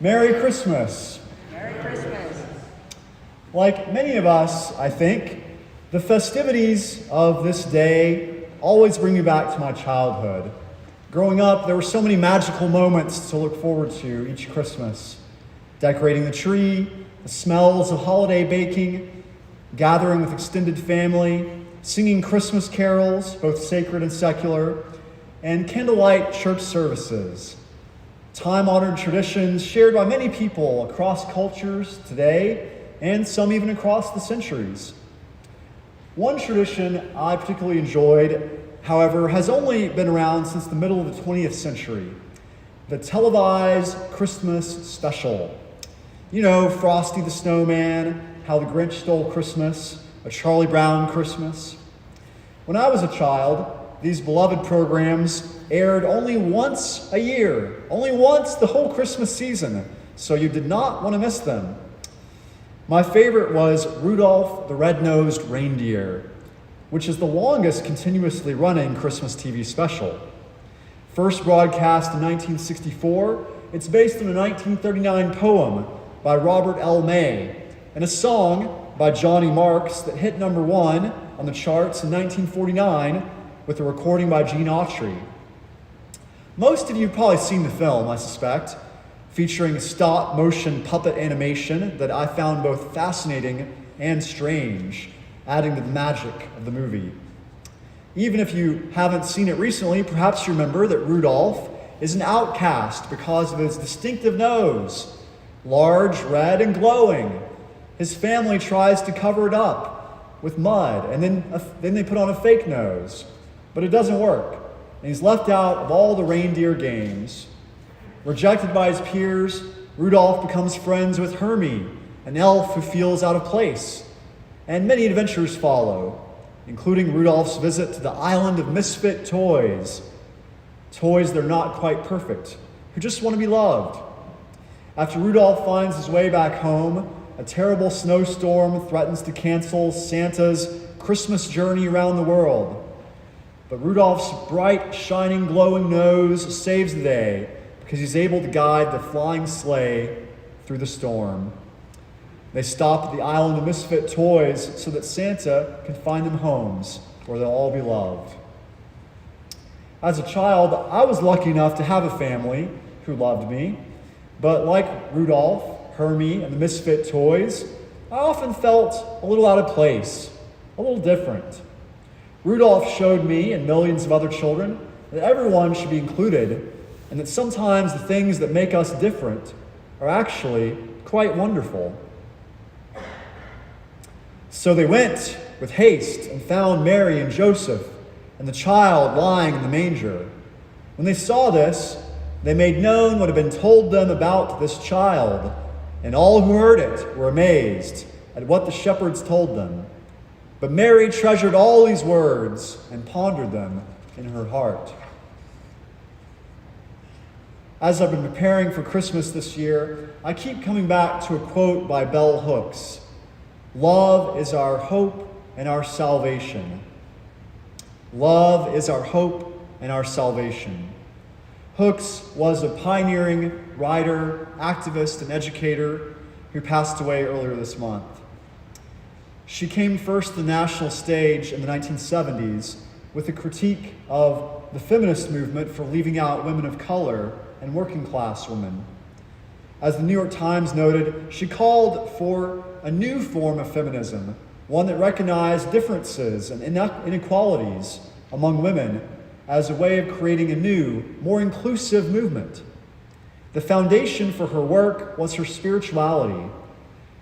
Merry Christmas. Merry Christmas. Like many of us, I think, the festivities of this day always bring me back to my childhood. Growing up, there were so many magical moments to look forward to each Christmas. Decorating the tree, the smells of holiday baking, gathering with extended family, singing Christmas carols, both sacred and secular, and candlelight church services. Time-honored traditions shared by many people across cultures today, and some even across the centuries. One tradition I particularly enjoyed, however, has only been around since the middle of the 20th century: the televised Christmas special. You know, Frosty the Snowman, How the Grinch Stole Christmas, A Charlie Brown Christmas. When I was a child, these beloved programs aired only once a year, only once the whole Christmas season, so you did not want to miss them. My favorite was Rudolph the Red-Nosed Reindeer, which is the longest continuously running Christmas TV special. First broadcast in 1964, it's based on a 1939 poem by Robert L. May and a song by Johnny Marks that hit number 1 on the charts in 1949 with a recording by Gene Autry. Most of you have probably seen the film, I suspect, featuring stop-motion puppet animation that I found both fascinating and strange, adding to the magic of the movie. Even if you haven't seen it recently, perhaps you remember that Rudolph is an outcast because of his distinctive nose, large, red, and glowing. His family tries to cover it up with mud, and then they put on a fake nose, but it doesn't work. And he's left out of all the reindeer games. Rejected by his peers, Rudolph becomes friends with Hermie, an elf who feels out of place. And many adventures follow, including Rudolph's visit to the island of misfit toys. Toys that are not quite perfect, who just want to be loved. After Rudolph finds his way back home, a terrible snowstorm threatens to cancel Santa's Christmas journey around the world. But Rudolph's bright, shining, glowing nose saves the day because he's able to guide the flying sleigh through the storm. They stop at the island of misfit toys so that Santa can find them homes where they'll all be loved. As a child, I was lucky enough to have a family who loved me, but like Rudolph, Hermie, and the misfit toys, I often felt a little out of place, a little different. Rudolph showed me and millions of other children that everyone should be included, and that sometimes the things that make us different are actually quite wonderful. So they went with haste and found Mary and Joseph and the child lying in the manger. When they saw this, they made known what had been told them about this child, and all who heard it were amazed at what the shepherds told them. But Mary treasured all these words and pondered them in her heart. As I've been preparing for Christmas this year, I keep coming back to a quote by Bell Hooks: "Love is our hope and our salvation." Love is our hope and our salvation. Hooks was a pioneering writer, activist, and educator who passed away earlier this month. She came first to the national stage in the 1970s with a critique of the feminist movement for leaving out women of color and working class women. As the New York Times noted, she called for a new form of feminism, one that recognized differences and inequalities among women as a way of creating a new, more inclusive movement. The foundation for her work was her spirituality.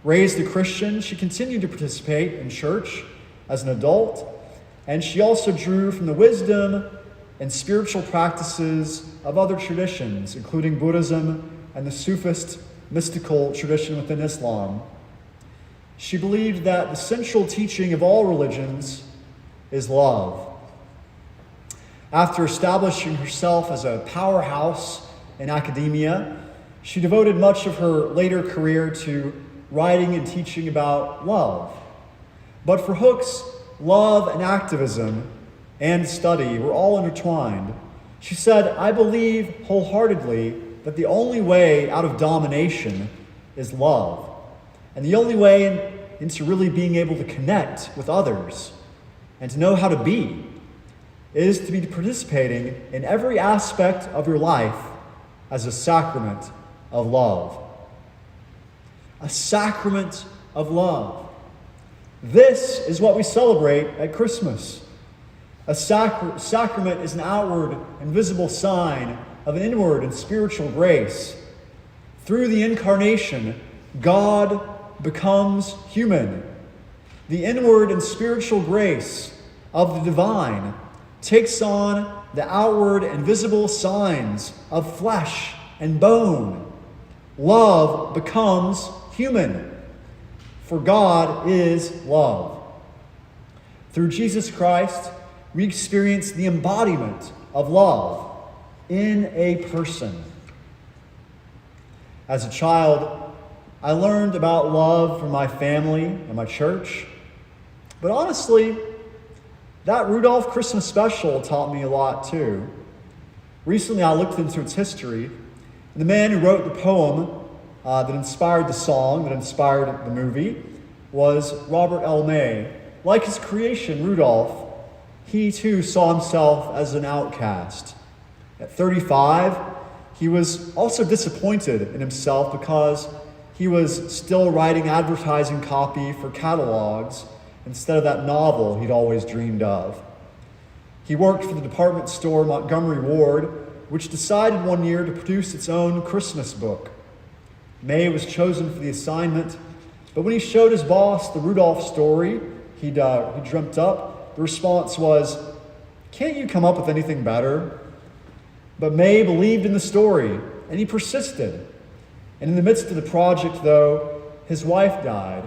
Raised a Christian, she continued to participate in church as an adult, and she also drew from the wisdom and spiritual practices of other traditions, including Buddhism and the Sufist mystical tradition within Islam. She believed that the central teaching of all religions is love. After establishing herself as a powerhouse in academia, she devoted much of her later career to writing and teaching about love. But for Hooks, love and activism and study were all intertwined. She said, "I believe wholeheartedly that the only way out of domination is love. And the only way into really being able to connect with others and to know how to be is to be participating in every aspect of your life as a sacrament of love. A sacrament of love. This is what we celebrate at Christmas. A sacrament is an outward and visible sign of an inward and spiritual grace. Through the incarnation, God becomes human. The inward and spiritual grace of the divine takes on the outward and visible signs of flesh and bone. Love becomes human, for God is love. Through Jesus Christ, we experience the embodiment of love in a person. As a child, I learned about love from my family and my church, but honestly, that Rudolph Christmas special taught me a lot too. Recently, I looked into its history, and the man who wrote the poem that inspired the song, that inspired the movie, was Robert L. May. Like his creation, Rudolph, he too saw himself as an outcast. At 35, he was also disappointed in himself because he was still writing advertising copy for catalogs instead of that novel he'd always dreamed of. He worked for the department store Montgomery Ward, which decided one year to produce its own Christmas book. May was chosen for the assignment, but when he showed his boss the Rudolph story he dreamt up, the response was, "Can't you come up with anything better?" But May believed in the story, and he persisted. And in the midst of the project, though, his wife died,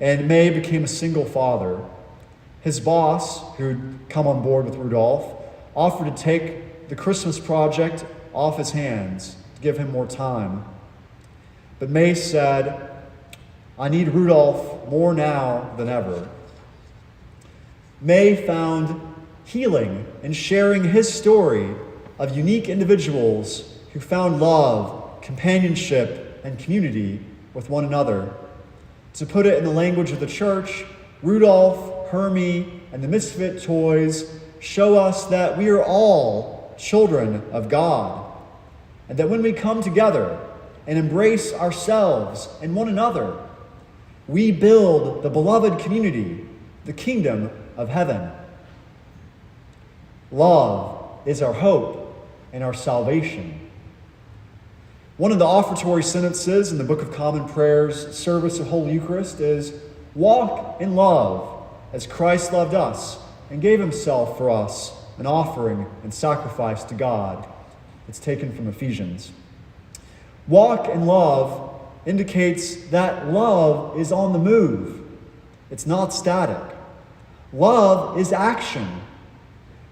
and May became a single father. His boss, who'd come on board with Rudolph, offered to take the Christmas project off his hands to give him more time. But May said, "I need Rudolph more now than ever." May found healing in sharing his story of unique individuals who found love, companionship, and community with one another. To put it in the language of the church, Rudolph, Hermie, and the misfit toys show us that we are all children of God, and that when we come together and embrace ourselves and one another, we build the beloved community, the kingdom of heaven. Love is our hope and our salvation. One of the offertory sentences in the Book of Common Prayer's service of Holy Eucharist is, "Walk in love as Christ loved us and gave himself for us, an offering and sacrifice to God." It's taken from Ephesians. Walk in love indicates that love is on the move. It's not static. Love is action.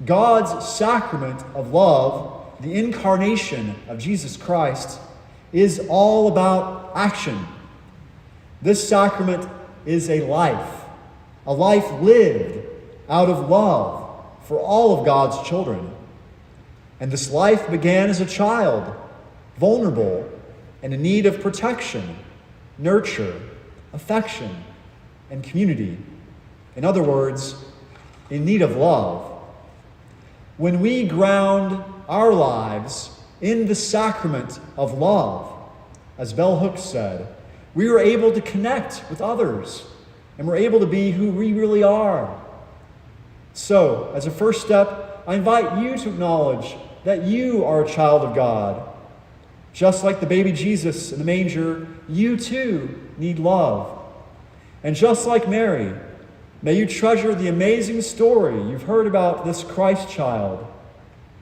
God's sacrament of love, the incarnation of Jesus Christ, is all about action. This sacrament is a life lived out of love for all of God's children. And this life began as a child, vulnerable and in need of protection, nurture, affection, and community. In other words, in need of love. When we ground our lives in the sacrament of love, as Bell Hooks said, we are able to connect with others, and we're able to be who we really are. So, as a first step, I invite you to acknowledge that you are a child of God. Just like the baby Jesus in the manger, you too need love. And just like Mary, may you treasure the amazing story you've heard about this Christ child,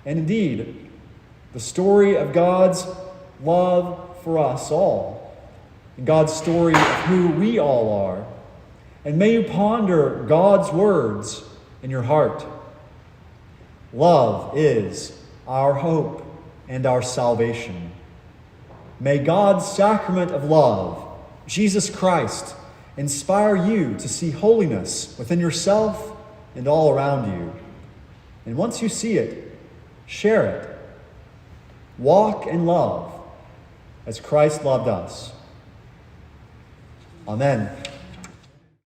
and indeed, the story of God's love for us all, and God's story of who we all are. And may you ponder God's words in your heart. Love is our hope and our salvation. May God's sacrament of love, Jesus Christ, inspire you to see holiness within yourself and all around you. And once you see it, share it. Walk in love as Christ loved us. Amen.